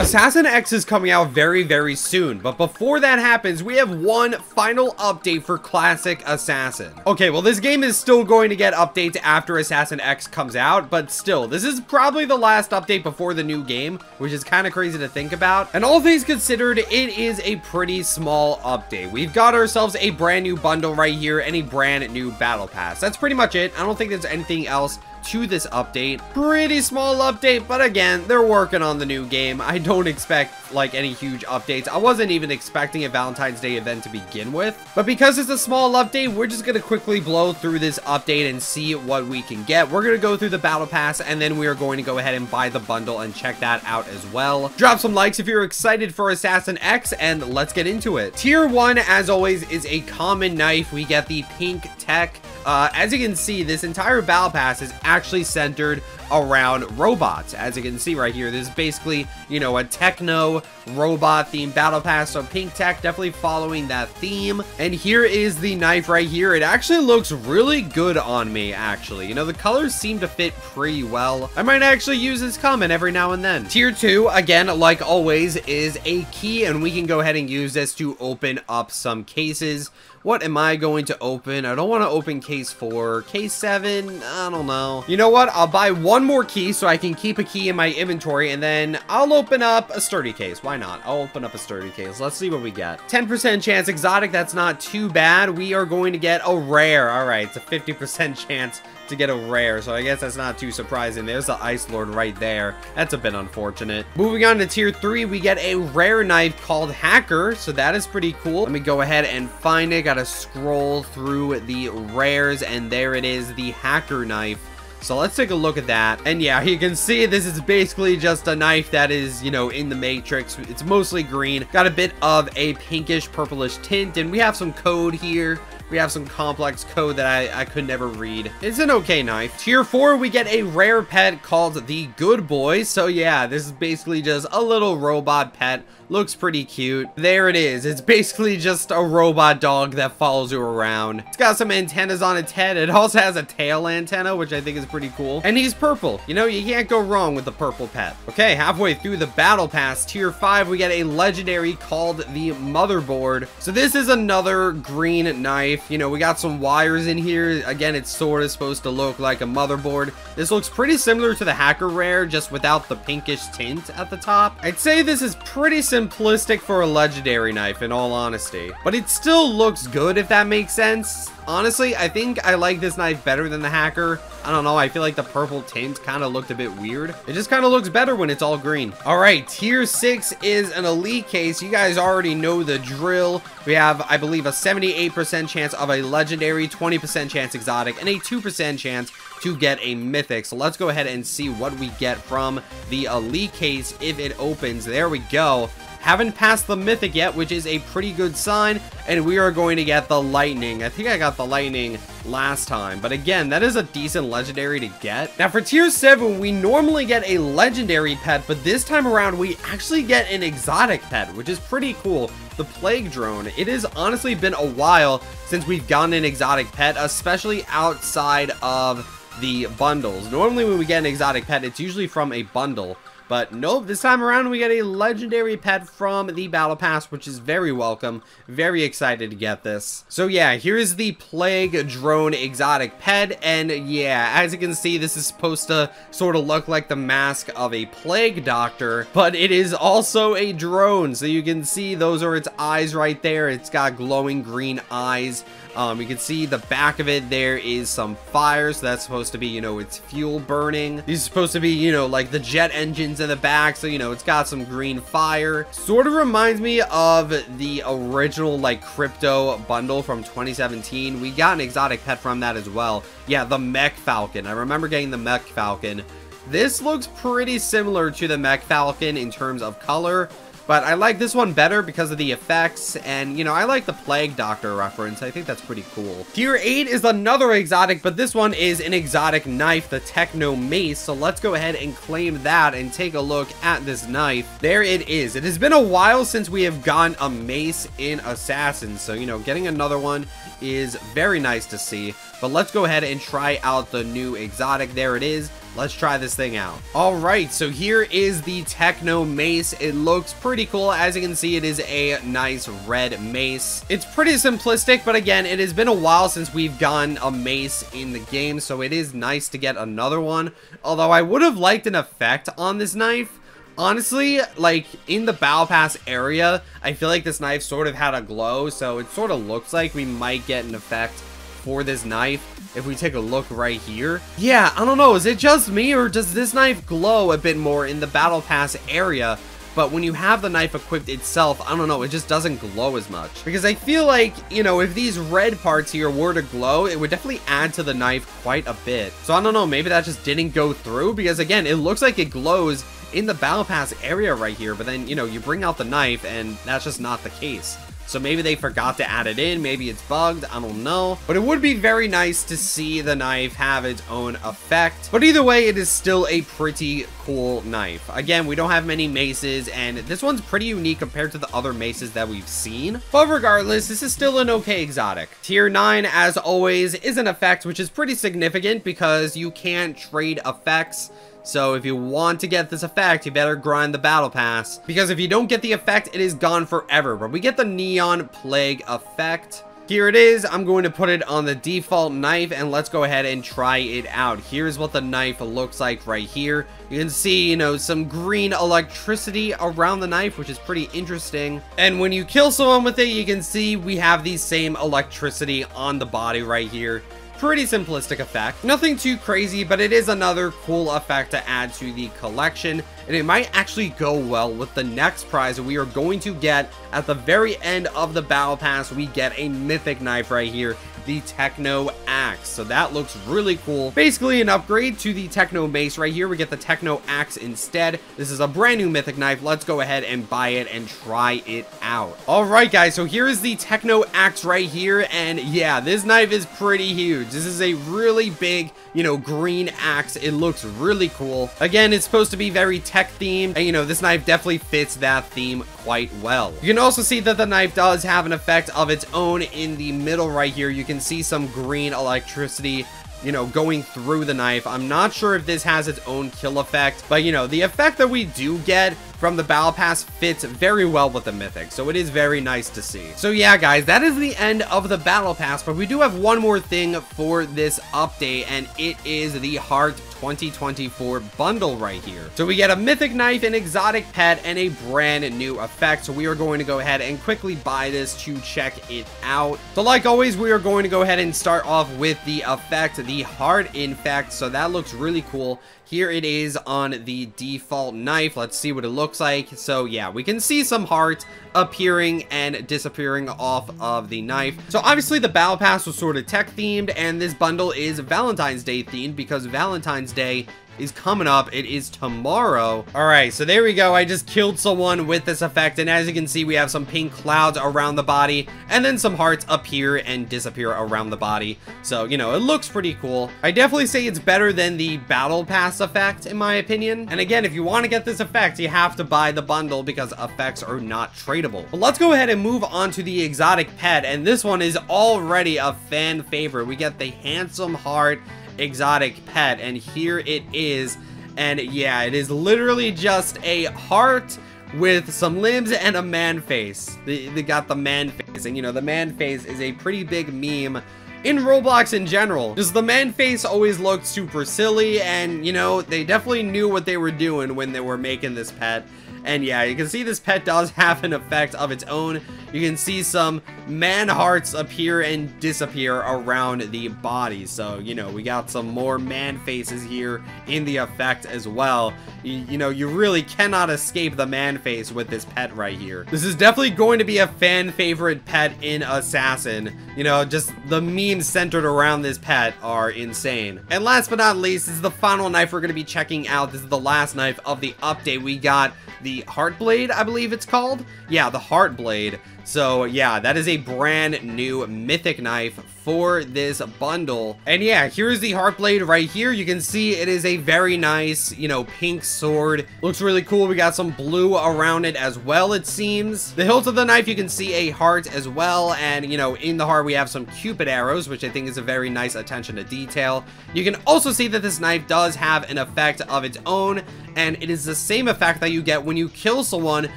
Assassin X is coming out very, very soon, but before that happens, we have one final update for Classic Assassin. Okay, well, this game is still going to get updates after Assassin X comes out, but still, this is probably the last update before the new game, which is kind of crazy to think about. And all things considered, it is a pretty small update. We've got ourselves a brand new bundle right here and a brand new battle pass. That's pretty much it. I don't think there's anything else to this update. Pretty small update, but again, they're working on the new game. I don't expect like any huge updates. I wasn't even expecting a Valentine's Day event to begin with, but because it's a small update, we're just gonna quickly blow through this update and see what we can get. We're gonna go through the battle pass, and then we are going to go ahead and buy the bundle and check that out as well. Drop some likes if you're excited for Assassin X, and let's get into it. Tier 1, as always, is a common knife. We get the pink tech. As you can see, this entire battle pass is actually centered around robots. As you can see right here, this is basically, you know, a techno robot themed battle pass. So pink tech, definitely following that theme. And here is the knife right here. It actually looks really good on me, actually. You know, the colors seem to fit pretty well. I might actually use this comment every now and then. Tier 2, again, like always, is a key, and we can go ahead and use this to open up some cases. What am I going to open? I don't want to open case 4. Case 7? I don't know. You know what? I'll buy one more key so I can keep a key in my inventory, and then I'll open up a sturdy case. Why not? I'll open up a sturdy case. Let's see what we get. 10% chance exotic. That's not too bad. We are going to get a rare. All right. It's a 50% chance to get a rare, so I guess that's not too surprising. There's the Ice Lord right there. That's a bit unfortunate. Moving on to tier 3, we get a rare knife called Hacker, so that is pretty cool. Let me go ahead and find it. Gotta scroll through the rares, and there it is, the Hacker knife. So let's take a look at that. And yeah, you can see this is basically just a knife that is, you know, in the Matrix. It's mostly green. Got a bit of a pinkish purplish tint, and we have some code here. We have some complex code that I could never read. It's an okay knife. Tier 4, we get a rare pet called the Good Boy. So yeah, this is basically just a little robot pet. Looks pretty cute. There it is. It's basically just a robot dog that follows you around. It's got some antennas on its head. It also has a tail antenna, which I think is pretty cool. And he's purple. You know, you can't go wrong with the purple pet. Okay, halfway through the battle pass, tier 5, we get a legendary called the Motherboard. So this is another green knife. You know, we got some wires in here. Again, it's sort of supposed to look like a motherboard. This looks pretty similar to the Hacker rare, just without the pinkish tint at the top. I'd say this is pretty simplistic for a legendary knife, in all honesty, but it still looks good, if that makes sense. Honestly, I think I like this knife better than the Hacker. I don't know, I feel like the purple tint kind of looked a bit weird. It just kind of looks better when it's all green. All right, tier 6 is an elite case. You guys already know the drill. We have, I believe, a 78% chance of a legendary, 20% chance exotic, and a 2% chance to get a mythic. So let's go ahead and see what we get from the elite case if it opens. There we go. Haven't passed the mythic yet, which is a pretty good sign, and we are going to get the lightning. I think I got the lightning last time, but again, that is a decent legendary to get. Now for tier 7, we normally get a legendary pet, but this time around we actually get an exotic pet, which is pretty cool. The Plague Drone. It has honestly been a while since we've gotten an exotic pet, especially outside of the bundles. Normally when we get an exotic pet, it's usually from a bundle. But nope, this time around we get a legendary pet from the battle pass, which is very welcome. Very excited to get this. So yeah, here's the Plague Drone exotic pet, and yeah, as you can see, this is supposed to sort of look like the mask of a plague doctor, but it is also a drone. So you can see those are its eyes right there. It's got glowing green eyes. You can see the back of it, there is some fire, so that's supposed to be, you know, it's fuel burning. These are supposed to be, you know, like the jet engines in the back, so, you know, it's got some green fire. Sort of reminds me of the original, like, crypto bundle from 2017. We got an exotic pet from that as well. Yeah, the Mech Falcon. I remember getting the Mech Falcon. This looks pretty similar to the Mech Falcon in terms of color, but I like this one better because of the effects, and, you know, I like the Plague Doctor reference. I think that's pretty cool. Tier 8 is another exotic, but this one is an exotic knife, the Techno Mace. So let's go ahead and claim that and take a look at this knife. There it is. It has been a while since we have gotten a mace in Assassin, so, you know, getting another one is very nice to see. But let's go ahead and try out the new exotic. There it is, let's try this thing out. All right, so here is the Techno Mace. It looks pretty cool. As you can see, it is a nice red mace. It's pretty simplistic, but again, it has been a while since we've gotten a mace in the game, so it is nice to get another one. Although I would have liked an effect on this knife. Honestly, like, in the Battle Pass area, I feel like this knife sort of had a glow, so it sort of looks like we might get an effect for this knife if we take a look right here. Yeah, I don't know, is it just me, or does this knife glow a bit more in the Battle Pass area? But when you have the knife equipped itself, I don't know, it just doesn't glow as much. Because I feel like, you know, if these red parts here were to glow, it would definitely add to the knife quite a bit. So I don't know, maybe that just didn't go through, because again, it looks like it glows in the Battle Pass area right here, but then, you know, you bring out the knife and that's just not the case. So maybe they forgot to add it in, maybe it's bugged, I don't know. But it would be very nice to see the knife have its own effect. But either way, it is still a pretty cool knife. Again, we don't have many maces, and this one's pretty unique compared to the other maces that we've seen. But regardless, this is still an okay exotic. Tier 9, as always, is an effect, which is pretty significant because you can't trade effects. So if you want to get this effect, you better grind the Battle Pass, because if you don't get the effect, it is gone forever. But we get the Neon Plague effect. Here it is. I'm going to put it on the default knife, and let's go ahead and try it out. Here's what the knife looks like right here. You can see, you know, some green electricity around the knife, which is pretty interesting. And when you kill someone with it, you can see we have the same electricity on the body right here. Pretty simplistic effect. Nothing too crazy, but it is another cool effect to add to the collection, and it might actually go well with the next prize we are going to get at the very end of the Battle Pass. We get a mythic knife right here, the Techno Axe. So that looks really cool. Basically an upgrade to the Techno Mace right here. We get the Techno Axe instead. This is a brand new mythic knife. Let's go ahead and buy it and try it out. All right, guys, so here is the Techno Axe right here, and yeah, this knife is pretty huge. This is a really big, you know, green axe. It looks really cool. Again, it's supposed to be very tech themed, and you know, this knife definitely fits that theme quite well. You can also see that the knife does have an effect of its own in the middle right here. You can see some green electricity, you know, going through the knife. I'm not sure if this has its own kill effect, but you know, the effect that we do get from the Battle Pass fits very well with the Mythic, so it is very nice to see. So yeah, guys, that is the end of the Battle Pass, but we do have one more thing for this update, and it is the Heart 2024 bundle right here. So we get a mythic knife, an exotic pet, and a brand new effect. So we are going to go ahead and quickly buy this to check it out. So like always, we are going to go ahead and start off with the effect, the Heart Infect. So that looks really cool. Here it is on the default knife. Let's see what it looks like. So yeah, we can see some hearts appearing and disappearing off of the knife. So obviously the Battle Pass was sort of tech themed, and this bundle is Valentine's Day themed because Valentine's Day is coming up. It is tomorrow. All right, so there we go. I just killed someone with this effect, and as you can see, we have some pink clouds around the body, and then some hearts appear and disappear around the body. So, you know, it looks pretty cool. I definitely say it's better than the Battle Pass effect, in my opinion. And again, if you want to get this effect, you have to buy the bundle because effects are not tradable. But let's go ahead and move on to the exotic pet, and this one is already a fan favorite. We get the Handsome Heart exotic pet, and here it is. And yeah, it is literally just a heart with some limbs and a man face. They got the man face, and you know, the man face is a pretty big meme in Roblox in general. Just the man face always looked super silly, and you know, they definitely knew what they were doing when they were making this pet. And yeah, you can see this pet does have an effect of its own. You can see some man hearts appear and disappear around the body. So, you know, we got some more man faces here in the effect as well. You know, you really cannot escape the man face with this pet right here. This is definitely going to be a fan favorite pet in Assassin. You know, just the memes centered around this pet are insane. And last but not least, this is the final knife we're going to be checking out. This is the last knife of the update. We got the Heart Blade, I believe it's called. Yeah, the Heart Blade. So yeah, that is a brand new mythic knife for this bundle. And yeah, here's the heart blade right here. You can see it is a very nice, you know, pink sword. Looks really cool. We got some blue around it as well, it seems. The hilt of the knife, you can see a heart as well. And, you know, in the heart, we have some Cupid arrows, which I think is a very nice attention to detail. You can also see that this knife does have an effect of its own, and it is the same effect that you get when you kill someone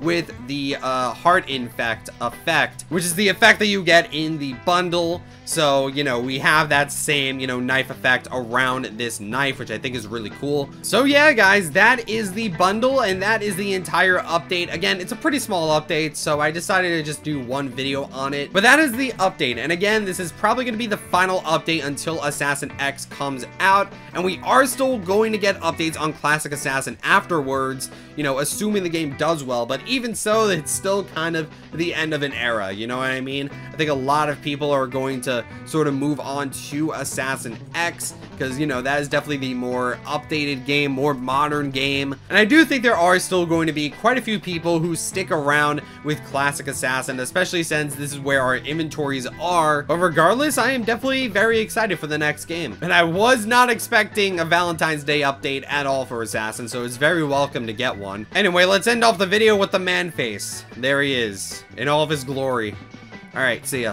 with the heart infect effect, which is the effect that you get in the bundle. So, you know, we have that same, you know, knife effect around this knife, which I think is really cool. So yeah, guys, that is the bundle, and that is the entire update. Again, it's a pretty small update, so I decided to just do one video on it. But that is the update, and again, this is probably going to be the final update until Assassin X comes out, and we are still going to get updates on Classic Assassin afterwards, you know, assuming the game does well. But even so, it's still kind of the end of an era, you know what I mean? I think a lot of people are going to sort of move on to Assassin X, because, you know, that is definitely the more updated game, more modern game. And I do think there are still going to be quite a few people who stick around with Classic Assassin, especially since this is where our inventories are. But regardless, I am definitely very excited for the next game. And I was not expecting a Valentine's Day update at all for Assassin, so it's very welcome to get one. Anyway, let's end off the video with the man face. There he is, in all of his glory. All right, see ya.